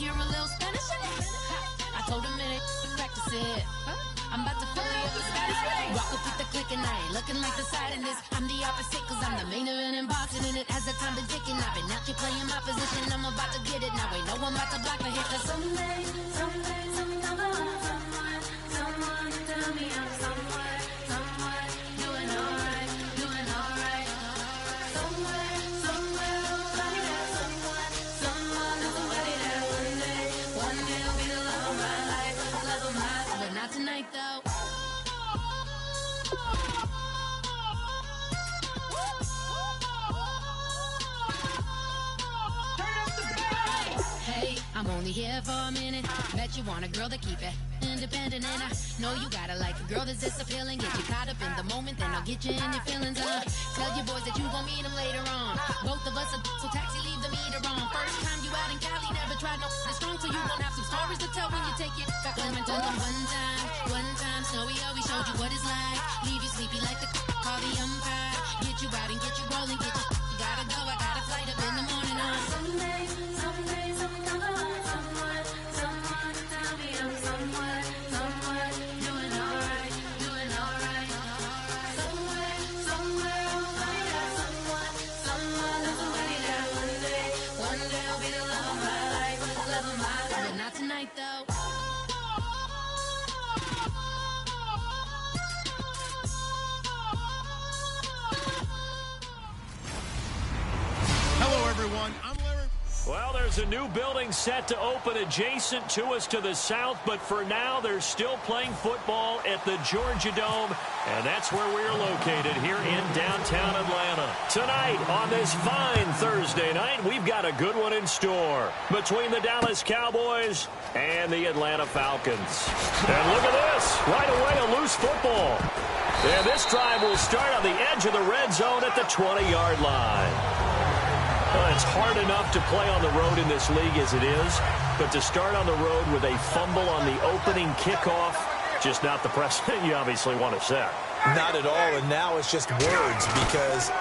hear a little Spanish? I told him it ain't practice it. I'm about to fill you up with Spanish. Rock up with the click and I ain't looking like the side in this. I'm the opposite cause I'm the main event in boxing and it has the time been ticking. I've been out here playing my position. I'm about to get it now. Ain't no one about to block the hit. Cause someday, someone tell me I'm somewhere, doing alright. Somewhere, somebody that someone is somebody that one day will be the love of my life, but not tonight though. Hey, I'm only here for a minute. Bet you want a girl to keep it independent, and I know you gotta like a girl that's this appealing. Get you caught up in the moment, then I'll get you in your feelings. Tell your boys that you gon' meet them later on. Both of us are so taxi, leave the meter on. First time you out in Cali, never tried no strong, so you gon' have some stories to tell when you take it back home and tell them one time, Snowy always showed you what it's like. Leave you sleepy like the call the umpire. Get you out and get you rolling, get you gotta go. I got a flight up in the morning on someday, someone tell me I'm somewhere, doing alright. Somewhere, somebody that someone is somebody that one day will be the love of my life, but not tonight though. Hello, everyone. I'm Larry. Well, there's a new building set to open adjacent to us to the south, but for now, they're still playing football at the Georgia Dome, and that's where we're located here in downtown Atlanta. Tonight, on this fine Thursday night, we've got a good one in store between the Dallas Cowboys and the Atlanta Falcons. And look at this, right away, a loose football. And this drive will start on the edge of the red zone at the 20-yard line. Well, it's hard enough to play on the road in this league as it is, but to start on the road with a fumble on the opening kickoff, just not the precedent you obviously want to set. Not at all, and now it's just words because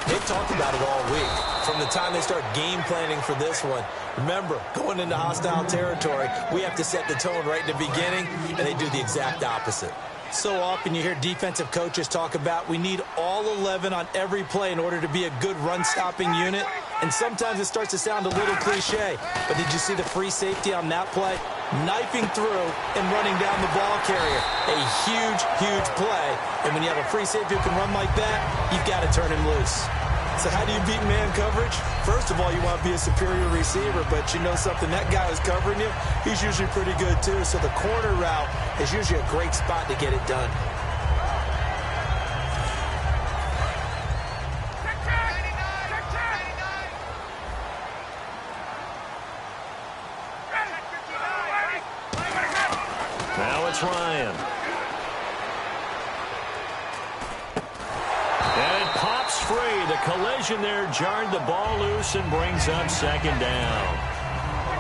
they've talked about it all week. From the time they start game planning for this one, remember, going into hostile territory, we have to set the tone right in the beginning, and they do the exact opposite. So often you hear defensive coaches talk about we need all 11 on every play in order to be a good run-stopping unit. And sometimes it starts to sound a little cliche. But did you see the free safety on that play? Knifing through and running down the ball carrier. A huge, huge play. And when you have a free safety who can run like that, you've got to turn him loose. So how do you beat man coverage? First of all, you want to be a superior receiver, but you know something, that guy who's covering you, he's usually pretty good too. So the corner route is usually a great spot to get it done. Now it's Ryan. And it pops free. The collision there jarred the ball loose and brings up second down.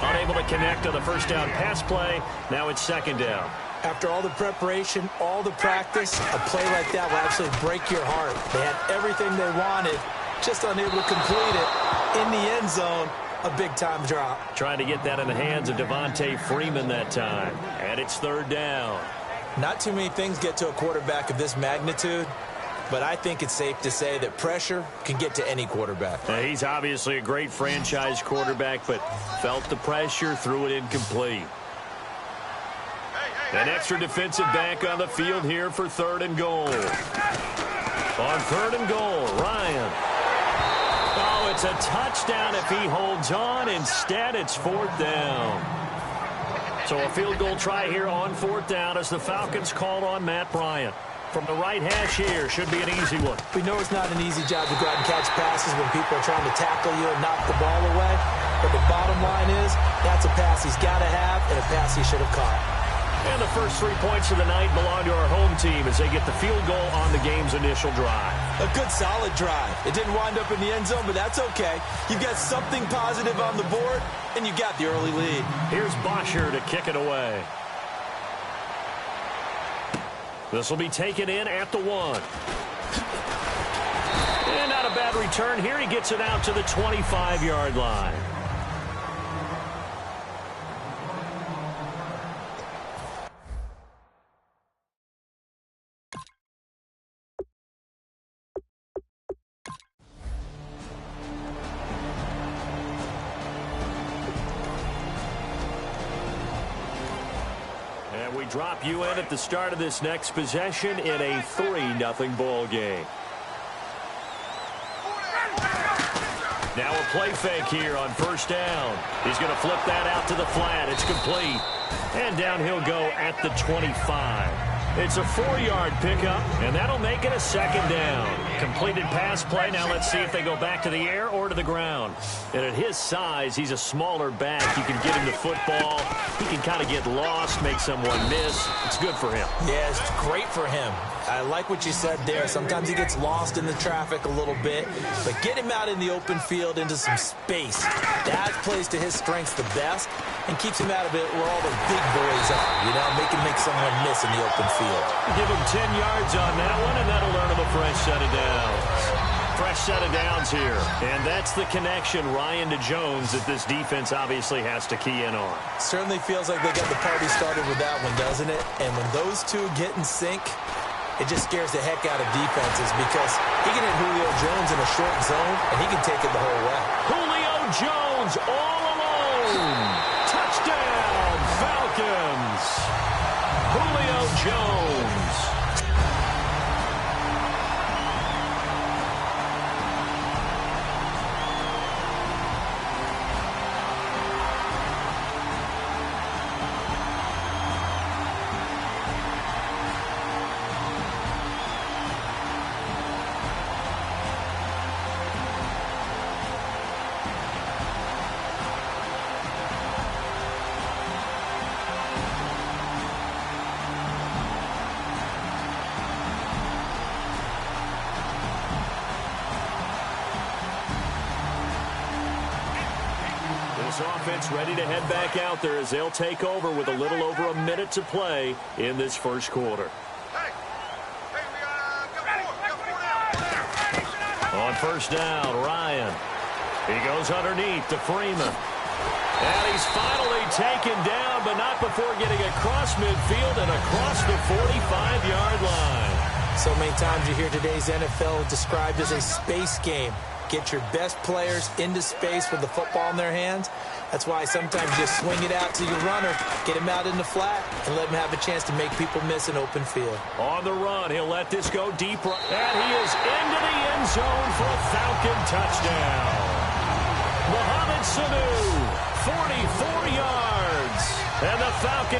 Unable to connect on the first down pass play. Now it's second down. After all the preparation, all the practice, a play like that will absolutely break your heart. They had everything they wanted, just unable to complete it. In the end zone, a big-time drop. Trying to get that in the hands of Devontae Freeman that time. And it's third down. Not too many things get to a quarterback of this magnitude, but I think it's safe to say that pressure can get to any quarterback. He's obviously a great franchise quarterback, but felt the pressure, threw it incomplete. An extra defensive back on the field here for third and goal. On third and goal, Ryan. Oh, it's a touchdown if he holds on. Instead, it's fourth down. So a field goal try here on fourth down as the Falcons called on Matt Bryant. From the right hash here, should be an easy one. We know it's not an easy job to go out and catch passes when people are trying to tackle you and knock the ball away. But the bottom line is, that's a pass he's got to have and a pass he should have caught. And the first 3 points of the night belong to our home team as they get the field goal on the game's initial drive. A good, solid drive. It didn't wind up in the end zone, but that's okay. You've got something positive on the board, and you got the early lead. Here's Bosher to kick it away. This will be taken in at the 1. And not a bad return here. He gets it out to the 25-yard line. we drop you in at the start of this next possession in a 3-0 ball game. Now a play fake here on first down. He's going to flip that out to the flat. It's complete. And down he'll go at the 25. It's a 4-yard pickup, and that'll make it a second down. Completed pass play. Now let's see if they go back to the air or to the ground. And at his size, he's a smaller back. You can get him the football. He can kind of get lost, make someone miss. It's good for him. Yeah, it's great for him. I like what you said there. Sometimes he gets lost in the traffic a little bit, but get him out in the open field into some space. That plays to his strengths the best and keeps him out of it where all the big boys are, you know, make someone miss in the open field. Give him 10 yards on that one, and that'll earn him a fresh set of downs. Fresh set of downs here, and that's the connection, Ryan to Jones, that this defense obviously has to key in on. Certainly feels like they got the party started with that one, doesn't it? And when those two get in sync, it just scares the heck out of defenses because he can hit Julio Jones in a short zone, and he can take it the whole way. Julio Jones all alone. Touchdown, Falcons. Julio Jones. Offense ready to head back out there as they'll take over with a little over a minute to play in this first quarter. On first down, Ryan. He goes underneath to Freeman. And he's finally taken down, but not before getting across midfield and across the 45-yard line. So many times you hear today's NFL described as a space game. Get your best players into space with the football in their hands. That's why sometimes you just swing it out to your runner, get him out in the flat, and let him have a chance to make people miss an open field. On the run, he'll let this go deep. And he is into the end zone for a Falcon touchdown. Mohamed Sanu, 44 yards. And the Falcon...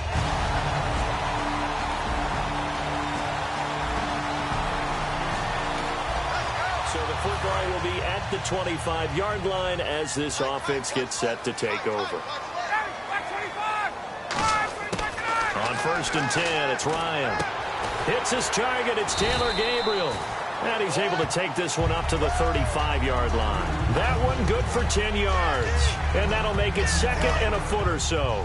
So the football will be at the 25-yard line as this offense gets set to take over. On first and 10, it's Ryan. Hits his target, it's Taylor Gabriel. And he's able to take this one up to the 35-yard line. That one good for 10 yards. And that'll make it second and a foot or so.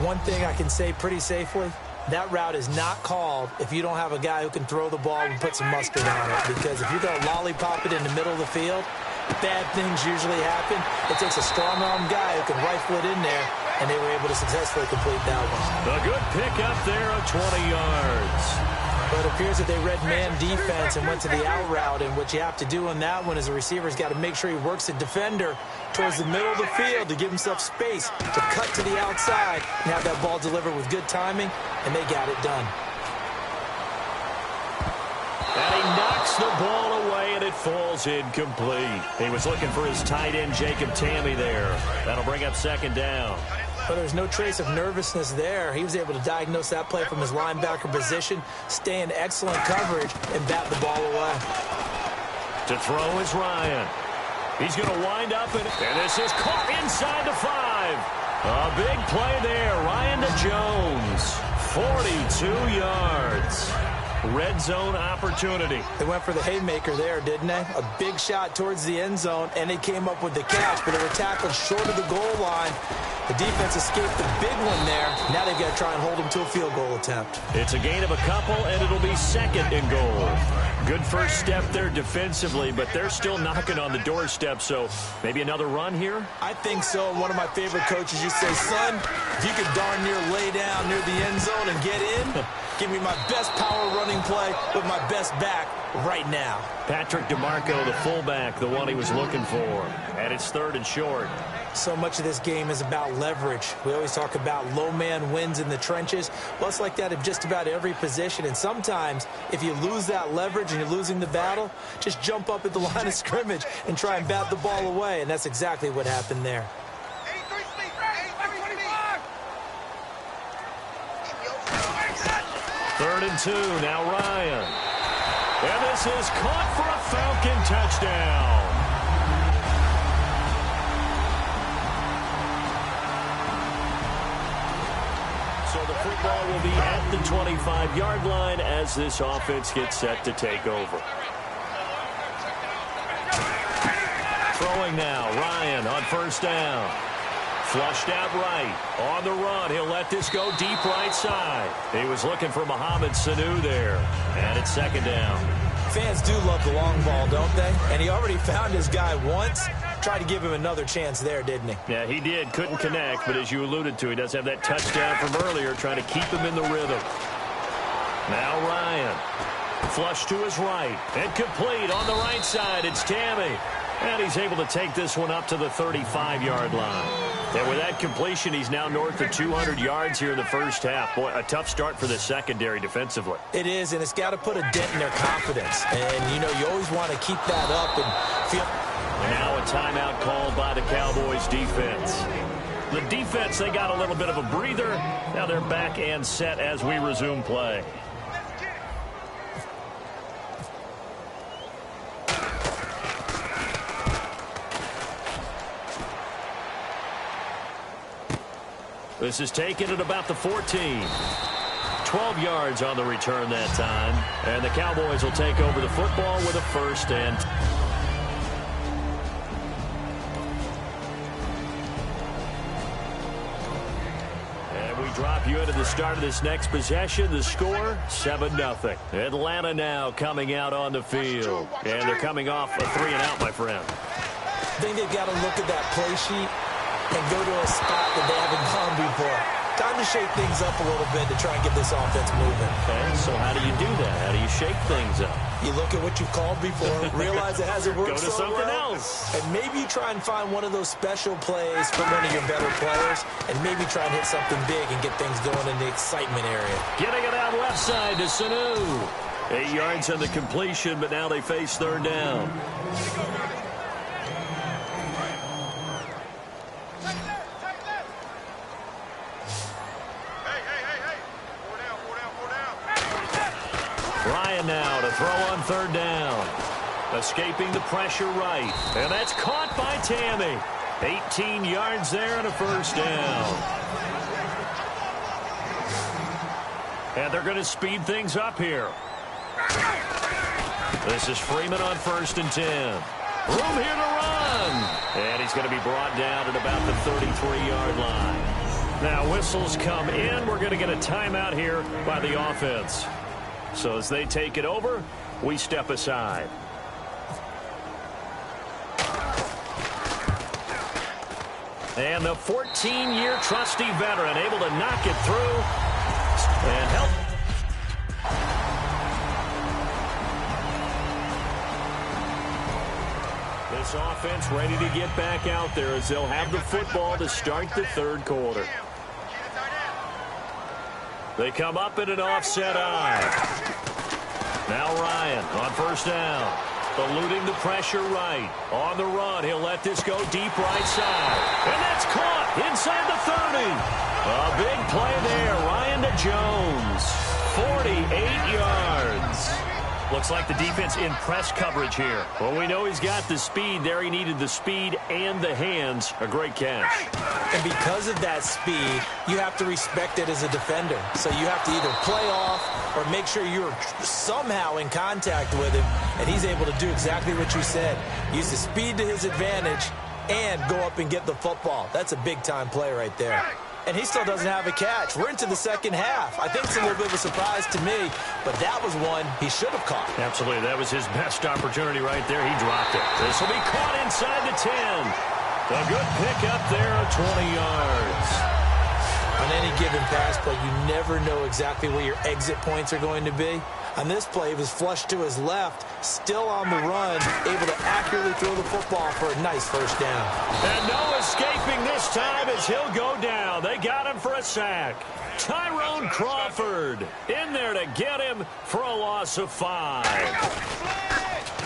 One thing I can say pretty safely, that route is not called if you don't have a guy who can throw the ball and put some mustard on it. Because if you're going to lollipop it in the middle of the field, bad things usually happen. It takes a strong-arm guy who can rifle it in there, and they were able to successfully complete that one. A good pickup there of 20 yards. But it appears that they read man defense and went to the out route, and what you have to do on that one is the receiver's got to make sure he works the defender towards the middle of the field to give himself space to cut to the outside and have that ball delivered with good timing, and they got it done. And he knocks the ball away, and it falls incomplete. He was looking for his tight end, Jacob Tamme, there. That'll bring up second down. But there's no trace of nervousness there. He was able to diagnose that play from his linebacker position, stay in excellent coverage, and bat the ball away. To throw is Ryan. He's going to wind up, and this is caught inside the 5. A big play there. Ryan to Jones. 42 yards. Red zone opportunity. They went for the haymaker there, didn't they? A big shot towards the end zone, and they came up with the catch, but they were tackled short of the goal line. The defense escaped the big one there. Now they've got to try and hold them to a field goal attempt. It's a gain of a couple, and it'll be second and goal. Good first step there defensively, but they're still knocking on the doorstep, so maybe another run here? I think so. One of my favorite coaches used to say, son, if you could darn near lay down near the end zone and get in, give me my best power running play with my best back right now. Patrick DeMarco, the fullback, the one he was looking for. And it's third and short. So much of this game is about leverage. We always talk about low man wins in the trenches. Well, it's like that in just about every position. And sometimes, if you lose that leverage and you're losing the battle, just jump up at the line of scrimmage and try and bat the ball away. And that's exactly what happened there. Third and 2, now Ryan. And this is caught for a Falcon touchdown. So the football will be at the 25-yard line as this offense gets set to take over. Throwing now, Ryan on first down. Flushed out right. On the run, he'll let this go deep right side. He was looking for Mohamed Sanu there. And it's second down. Fans do love the long ball, don't they? And he already found his guy once. Tried to give him another chance there, didn't he? Yeah, he did. Couldn't connect, but as you alluded to, he does have that touchdown from earlier, trying to keep him in the rhythm. Now Ryan. Flush to his right. And complete on the right side. It's Tammy. And he's able to take this one up to the 35-yard line. And with that completion, he's now north of 200 yards here in the first half. Boy, a tough start for the secondary defensively. It is, and it's got to put a dent in their confidence. And, you know, you always want to keep that up and feel... And now a timeout called by the Cowboys defense. The defense, they got a little bit of a breather. Now they're back and set as we resume play. This is taken at about the 14. 12 yards on the return that time. And the Cowboys will take over the football with a first and... And we drop you into the start of this next possession. The score, 7-0. Atlanta now coming out on the field. And they're coming off a 3-and-out, my friend. I think they've got to look at that play sheet and go to a spot that they haven't gone before. Time to shake things up a little bit to try and get this offense moving. Okay, so how do you do that? How do you shake things up? You look at what you've called before, realize it hasn't worked Go to so something well, else. and maybe you try and find one of those special plays from one of your better players, and maybe try and hit something big and get things going in the excitement area. Getting it out left side to Sanu. 8 yards on the completion, but now they face third down. Ryan now to throw on third down. Escaping the pressure right. And that's caught by Tammy. 18 yards there and a first down. And they're going to speed things up here. This is Freeman on first and 10. Room here to run. And he's going to be brought down at about the 33-yard line. Now whistles come in. We're going to get a timeout here by the offense. So as they take it over, we step aside. And the 14-year trusty veteran able to knock it through and help. This offense ready to get back out there as they'll have the football to start the third quarter. They come up in an offset eye. Now Ryan on first down. Eluding the pressure right. On the run, he'll let this go deep right side. And that's caught inside the 30. A big play there. Ryan to Jones. 48 yards. Looks like the defense in press coverage here. Well, we know he's got the speed there. He needed the speed and the hands. A great catch. And because of that speed, you have to respect it as a defender. So you have to either play off or make sure you're somehow in contact with him. And he's able to do exactly what you said. Use the speed to his advantage and go up and get the football. That's a big-time play right there. And he still doesn't have a catch. We're into the second half. I think it's a little bit of a surprise to me, but that was one he should have caught. Absolutely. That was his best opportunity right there. He dropped it. This will be caught inside the 10. A good pick up there of 20 yards. On any given pass play, you never know exactly where your exit points are going to be. On this play, he was flushed to his left, still on the run, able to accurately throw the football for a nice first down. And no escaping this time as he'll go down. They got him for a sack. Tyrone Crawford in there to get him for a loss of 5.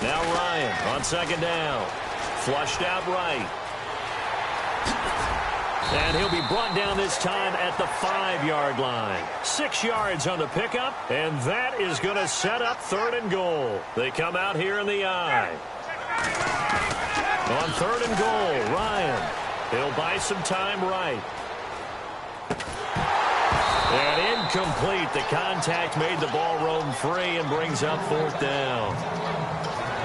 Now Ryan on second down. Flushed out right. And he'll be brought down this time at the 5-yard line. 6 yards on the pickup, and that is going to set up 3rd and goal. They come out here in the I. On 3rd and goal, Ryan. He'll buy some time right. And incomplete. The contact made the ball roam free and brings up 4th down.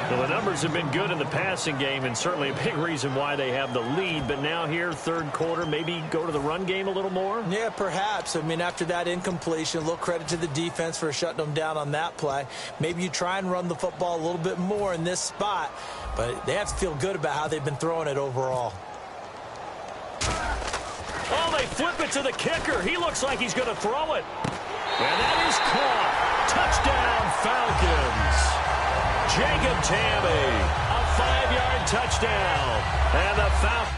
Well, the numbers have been good in the passing game and certainly a big reason why they have the lead. But now here, 3rd quarter, maybe go to the run game a little more? Yeah, perhaps. I mean, after that incompletion, a little credit to the defense for shutting them down on that play. Maybe you try and run the football a little bit more in this spot. But they have to feel good about how they've been throwing it overall. Oh, they flip it to the kicker. He looks like he's going to throw it. And that is caught. Touchdown, Falcons. Jacob Tammy, a 5-yard touchdown. And the Falcons.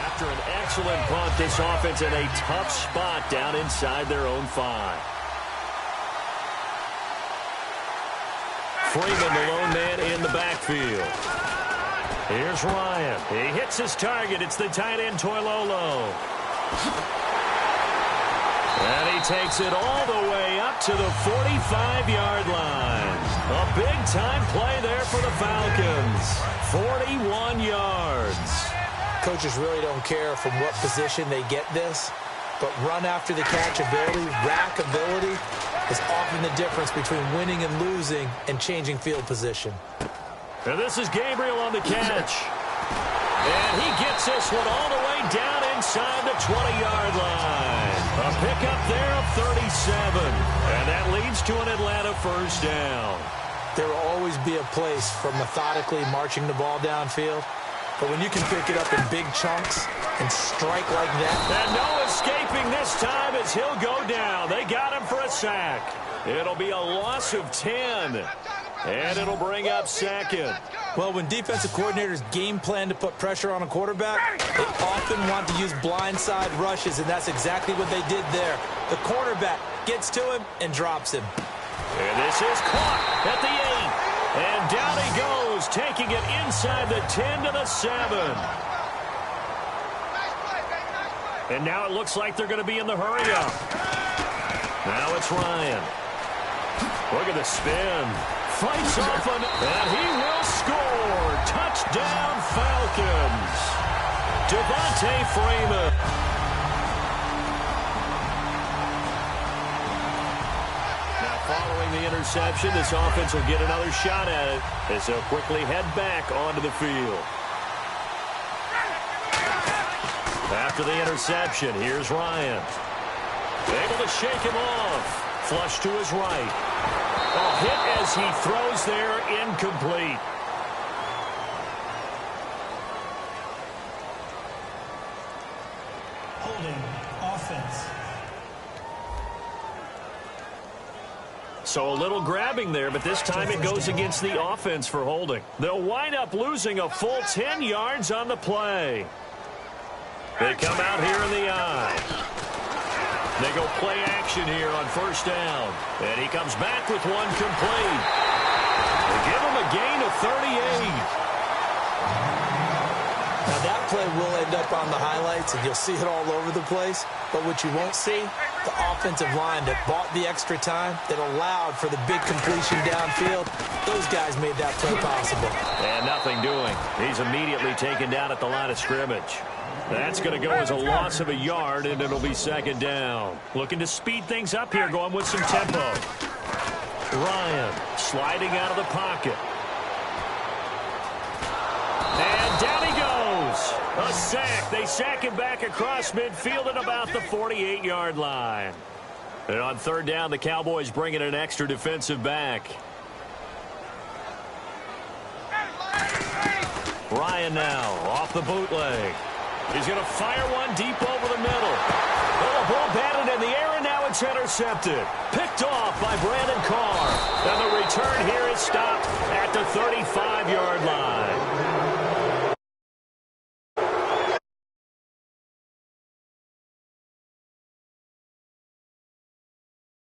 After an excellent punt, this offense in a tough spot down inside their own 5. Freeman, the lone man in the backfield. Here's Ryan. He hits his target. It's the tight end, Toilolo. And he takes it all the way up to the 45-yard line. A big-time play there for the Falcons. 41 yards. Coaches really don't care from what position they get this, but run after the catch ability, rack ability, is often the difference between winning and losing and changing field position. And this is Gabriel on the catch. And he gets this one all the way down inside the 20-yard line. A pickup there of 37. And that leads to an Atlanta first down. There will always be a place for methodically marching the ball downfield. But when you can pick it up in big chunks and strike like that. And no escaping this time as he'll go down. They got him for a sack. It'll be a loss of 10. And it'll bring up 2nd. Well, when defensive coordinators game plan to put pressure on a quarterback, they often want to use blindside rushes, and that's exactly what they did there. The cornerback gets to him and drops him. And this is caught at the 8. And down he goes, taking it inside the 10 to the 7. And now it looks like they're going to be in the hurry-up. Now it's Ryan. Look at the spin. Fights off on it, and he will score. Touchdown, Falcons. Devontae Freeman. Now, following the interception, this offense will get another shot at it as they'll quickly head back onto the field. After the interception, here's Ryan. Able to shake him off. Flush to his right. A hit as he throws there, incomplete. Holding offense. So a little grabbing there, but this time it goes against the offense for holding. They'll wind up losing a full 10 yards on the play. They come out here in the I. They go play action here on first down. And he comes back with one complete. They give him a gain of 38. Now that play will end up on the highlights, and you'll see it all over the place. But what you won't see, the offensive line that bought the extra time, that allowed for the big completion downfield, those guys made that play possible. And nothing doing. He's immediately taken down at the line of scrimmage. That's going to go as a loss of a yard, and it'll be second down. Looking to speed things up here, going with some tempo. Ryan sliding out of the pocket. And down he goes. A sack. They sack him back across midfield at about the 48-yard line. And on third down, the Cowboys bring in an extra defensive back. Ryan now off the bootleg. He's going to fire one deep over the middle. Oh, the ball batted in the air, and now it's intercepted. Picked off by Brandon Carr. And the return here